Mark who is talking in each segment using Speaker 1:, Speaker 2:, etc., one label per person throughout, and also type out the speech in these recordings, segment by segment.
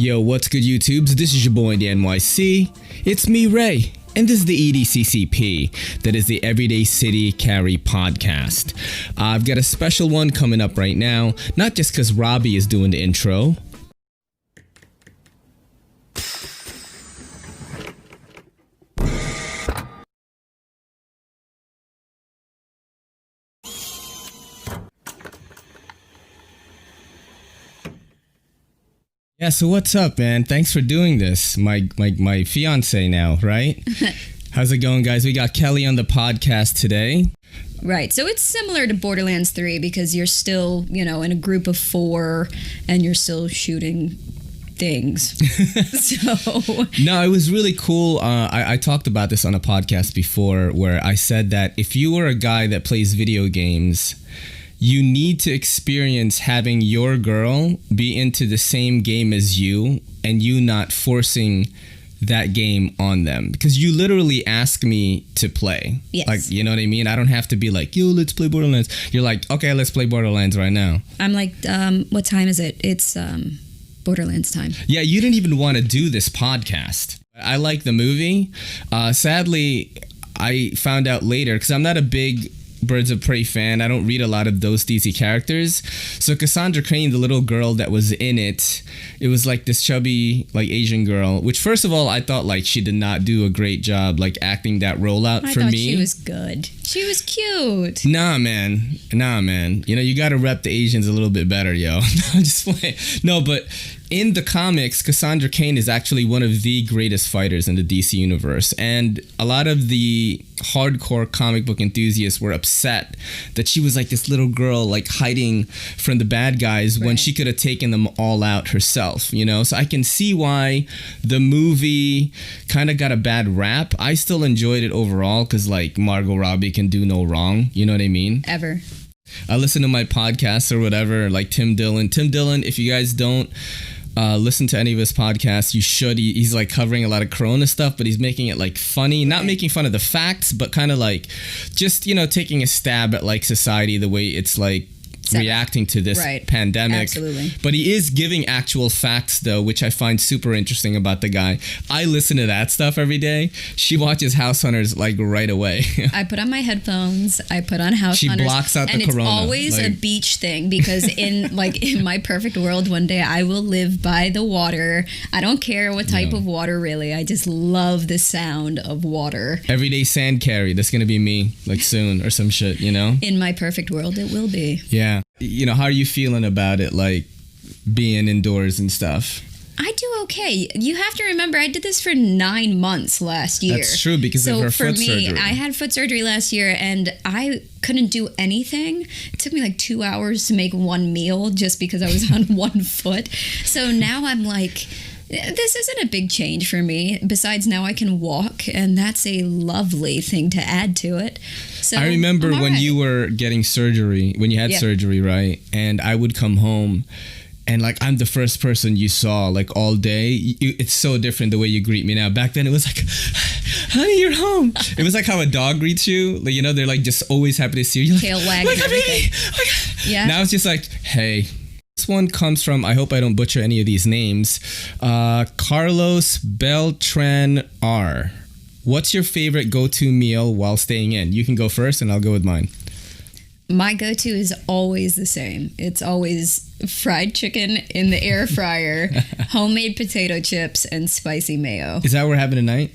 Speaker 1: Yo, what's good, YouTubes? This is your boy, the NYC. It's me, Ray, and this is the EDCCP, that is the Everyday City Carry podcast. I've got a special one coming up right now, not just because Robbie is doing the intro. Yeah, so what's up, man? Thanks for doing this. My fiance now, right? How's it going, guys? We got Kelly on the podcast today.
Speaker 2: Right. So it's similar to Borderlands 3 because you're still, in a group of 4 and you're still shooting things. So
Speaker 1: No, it was really cool. I talked about this on a podcast before where I said that if you were a guy that plays video games, you need to experience having your girl be into the same game as you and you not forcing that game on them. Because you literally ask me to play.
Speaker 2: Yes.
Speaker 1: Like, you know what I mean? I don't have to be like, yo, let's play Borderlands. You're like, okay, let's play Borderlands right now.
Speaker 2: I'm like, what time is it? It's Borderlands time.
Speaker 1: Yeah, you didn't even want to do this podcast. I like the movie. Sadly, I found out later, because I'm not a big Birds of Prey fan. I don't read a lot of those DC characters. So Cassandra Crane, the little girl that was in it, it was like this chubby, like Asian girl, which first of all, I thought like she did not do a great job like acting that role out for me.
Speaker 2: I thought she was good. She was cute.
Speaker 1: Nah, man. You got to rep the Asians a little bit better, yo. I'm just playing. No, but in the comics, Cassandra Cain is actually one of the greatest fighters in the DC universe. And a lot of the hardcore comic book enthusiasts were upset that she was like this little girl, like hiding from the bad guys when she could have taken them all out herself, So I can see why the movie kind of got a bad rap. I still enjoyed it overall because like Margot Robbie can do no wrong. You know what I mean?
Speaker 2: Ever.
Speaker 1: I listen to my podcasts or whatever, like Tim Dillon. Tim Dillon, if you guys don't listen to any of his podcasts, you should. He's like covering a lot of Corona stuff, but he's making it like funny, not making fun of the facts, but kind of like just, taking a stab at like society, the way it's like reacting to this pandemic.
Speaker 2: Absolutely.
Speaker 1: But he is giving actual facts though, which I find super interesting about the guy. I listen to that stuff every day. She watches House Hunters like right away.
Speaker 2: I put on my headphones. I put on House Hunters.
Speaker 1: She blocks out the Corona.
Speaker 2: And it's always a beach thing because in my perfect world, one day I will live by the water. I don't care what type of water really. I just love the sound of water. Everyday
Speaker 1: sand carry. That's gonna be me like soon or some shit,
Speaker 2: In my perfect world, it will be.
Speaker 1: Yeah. How are you feeling about it, like being indoors and stuff?
Speaker 2: I do okay. You have to remember, I did this for 9 months last year.
Speaker 1: That's true, because of her foot surgery.
Speaker 2: So for me, I had foot surgery last year, and I couldn't do anything. It took me like 2 hours to make one meal just because I was on one foot. So now I'm like, this isn't a big change for me. Besides, now I can walk, and that's a lovely thing to add to it. So
Speaker 1: I remember when you were getting surgery, when you had surgery, right? And I would come home, and like I'm the first person you saw like all day. It's so different the way you greet me now. Back then it was like, honey, you're home. It was like how a dog greets you. Like, they're like just always happy to see you. You're
Speaker 2: tail
Speaker 1: like,
Speaker 2: wagging everything.
Speaker 1: Yeah. Now it's just like, hey. This one comes from, I hope I don't butcher any of these names, Carlos Beltran R. What's your favorite go-to meal while staying in? You can go first and I'll go with mine.
Speaker 2: My go-to is always the same. It's always fried chicken in the air fryer, homemade potato chips, and spicy mayo.
Speaker 1: Is that what we're having tonight?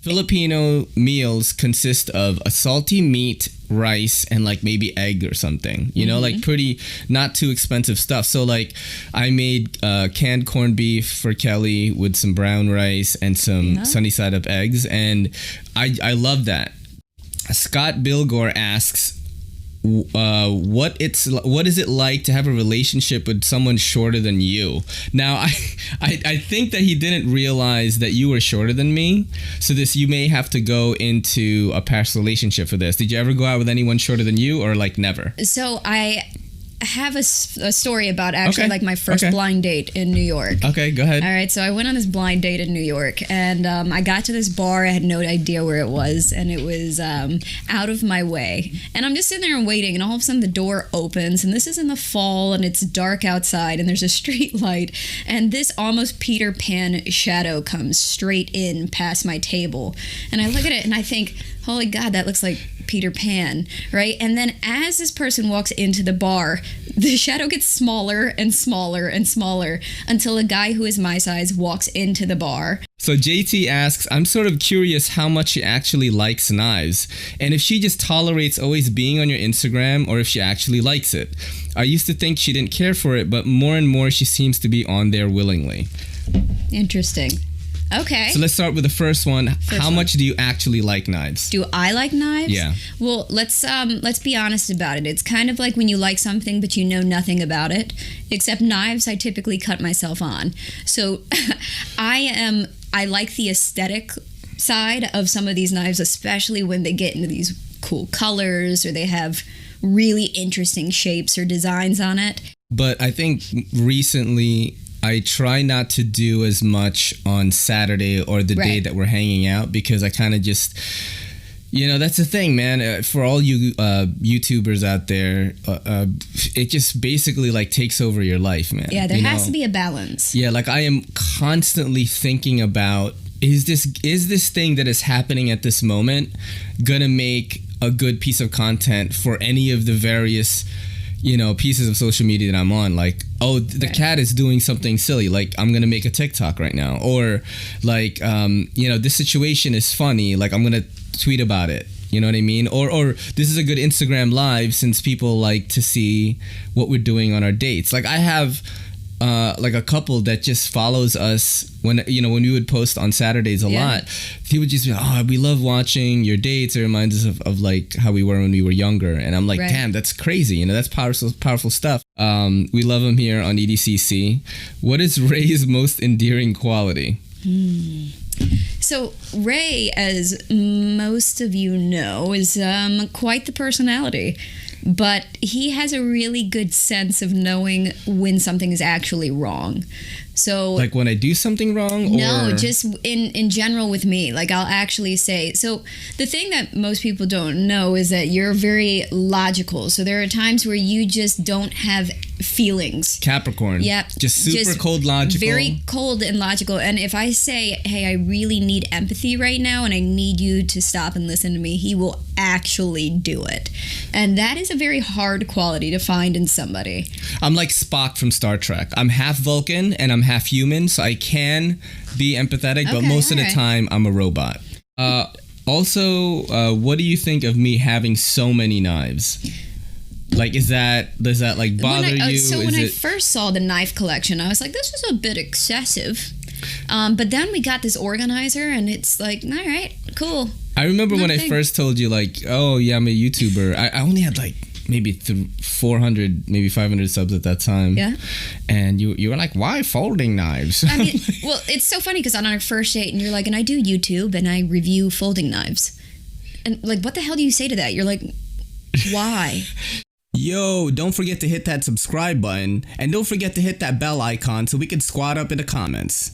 Speaker 1: Filipino meals consist of a salty meat, rice, and like maybe egg or something, like pretty not too expensive stuff. So like I made canned corned beef for Kelly with some brown rice and some sunny side up eggs, and I love that. Scott Bilgore asks, what is it like to have a relationship with someone shorter than you? Now, I think that he didn't realize that you were shorter than me. So you may have to go into a past relationship for this. Did you ever go out with anyone shorter than you, or like never?
Speaker 2: So I have a story about actually like my first
Speaker 1: Okay.
Speaker 2: blind date in New York.
Speaker 1: Okay, go ahead.
Speaker 2: All right, so I went on this blind date in New York, and I got to this bar. I had no idea where it was, and it was out of my way. And I'm just sitting there and waiting, and all of a sudden the door opens, and this is in the fall, and it's dark outside, and there's a street light, and this almost Peter Pan shadow comes straight in past my table. And I look at it, and I think, holy God, that looks like Peter Pan, right? And then as this person walks into the bar, the shadow gets smaller and smaller and smaller until a guy who is my size walks into the bar.
Speaker 1: So JT asks, I'm sort of curious how much she actually likes knives, and if she just tolerates always being on your Instagram, or if she actually likes it. I used to think she didn't care for it, but more and more she seems to be on there willingly.
Speaker 2: Interesting. Okay.
Speaker 1: So let's start with the first one. How much do you actually like knives?
Speaker 2: Do I like knives?
Speaker 1: Yeah.
Speaker 2: Well, let's be honest about it. It's kind of like when you like something but you know nothing about it. Except knives, I typically cut myself on. So I like the aesthetic side of some of these knives, especially when they get into these cool colors or they have really interesting shapes or designs on it.
Speaker 1: But I think recently I try not to do as much on Saturday or the day that we're hanging out, because I kind of just, that's the thing, man. For all you YouTubers out there, it just basically like takes over your life, man.
Speaker 2: Yeah, there has to be a balance.
Speaker 1: Yeah, like I am constantly thinking about, is this thing that is happening at this moment gonna make a good piece of content for any of the various pieces of social media that I'm on? Like, oh, the cat is doing something silly, like I'm gonna make a TikTok right now, or like this situation is funny, like I'm gonna tweet about it, you know what I mean? Or this is a good Instagram live, since people like to see what we're doing on our dates. Like I have like a couple that just follows us when we would post on Saturdays a lot. He would just be like, oh, we love watching your dates. It reminds us of like how we were when we were younger. And I'm like, damn, that's crazy. That's powerful stuff. We love him here on EDCC. What is Ray's most endearing quality?
Speaker 2: So Ray, as most of you know, is quite the personality. But he has a really good sense of knowing when something is actually wrong. So,
Speaker 1: like when I do something wrong?
Speaker 2: No, just in general with me. Like I'll actually say, so the thing that most people don't know is that you're very logical. So there are times where you just don't have feelings.
Speaker 1: Capricorn.
Speaker 2: Yep.
Speaker 1: Just cold logical.
Speaker 2: Very cold and logical. And if I say, hey, I really need empathy right now and I need you to stop and listen to me, he will actually do it. And that is a very hard quality to find in somebody.
Speaker 1: I'm like Spock from Star Trek. I'm half Vulcan and I'm half human, so I can be empathetic, but most of the time I'm a robot. Also, what do you think of me having so many knives? Like, does that like bother you?
Speaker 2: So when I first saw the knife collection, I was like, this is a bit excessive. But then we got this organizer, and it's like, all right, cool.
Speaker 1: I remember when I first told you, like, oh yeah, I'm a YouTuber. I only had like maybe 400, maybe 500 subs at that time.
Speaker 2: Yeah.
Speaker 1: And you were like, why folding knives?
Speaker 2: I mean, well, it's so funny because on our first date, and you're like, and I do YouTube and I review folding knives. And like, what the hell do you say to that? You're like, why?
Speaker 1: Yo, don't forget to hit that subscribe button, and don't forget to hit that bell icon so we can squad up in the comments.